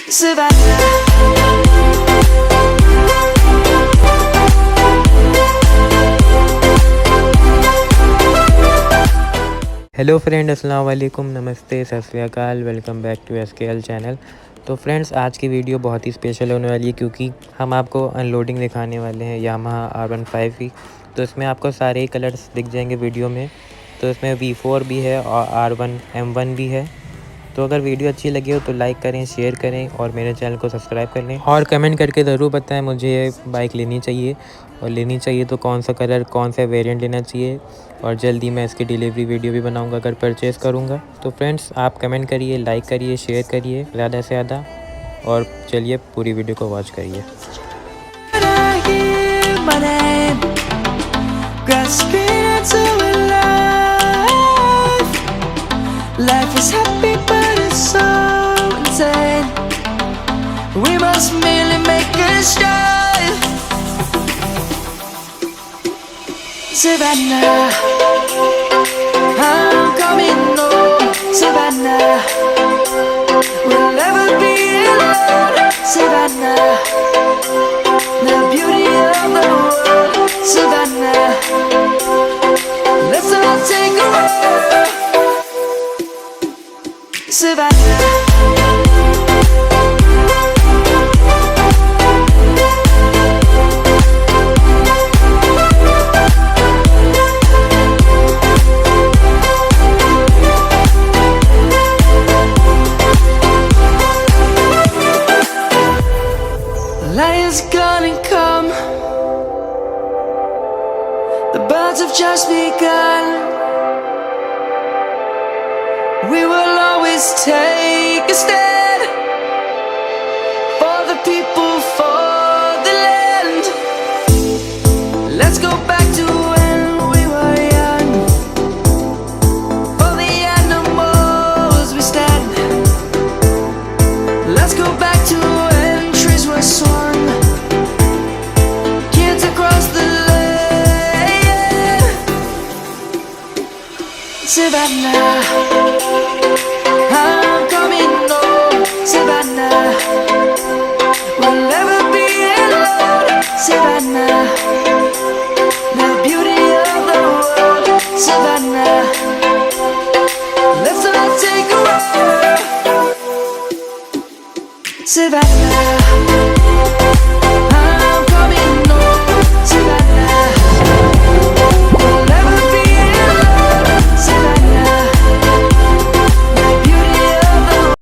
Savannah. Hello friend, अस्सलाम वालेकुम, नमस्ते, सत श्री अकाल। वेलकम बैक टू SKL चैनल। तो फ्रेंड्स, आज की वीडियो बहुत ही स्पेशल होने वाली है क्योंकि हम आपको अनलोडिंग दिखाने वाले हैं यामाहा R15 की। तो इसमें आपको सारे ही कलर्स दिख जाएंगे वीडियो में। तो इसमें V4 भी है और R1M1 भी है। तो अगर वीडियो अच्छी लगी हो तो लाइक करें, शेयर करें और मेरे चैनल को सब्सक्राइब कर लें और कमेंट करके ज़रूर बताएं मुझे ये बाइक लेनी चाहिए, और लेनी चाहिए तो कौन सा कलर, कौन सा वेरिएंट लेना चाहिए। और जल्दी मैं इसकी डिलीवरी वीडियो भी बनाऊंगा अगर परचेज़ करूंगा। तो फ्रेंड्स, आप कमेंट करिए, लाइक करिए, शेयर करिए ज़्यादा से ज़्यादा, और चलिए पूरी वीडियो को वॉच करिए। Life is happy but it's so insane. We must merely make a start. Savannah, I'm coming home. Savannah, we'll never be alone. Savannah, the beauty of the world. Savannah, let's all take a walk. Savannah. Lion's gonna come. The birds have just begun. We will always take a stand for the people, for the land. Let's go back to when we were young. For the animals we stand. Let's go back to when trees were swung. Kids across the land. Savannah, I'm coming home. Savannah, we'll never be alone. Savannah, the beauty of the world. Savannah, let's all take a walk. Savannah.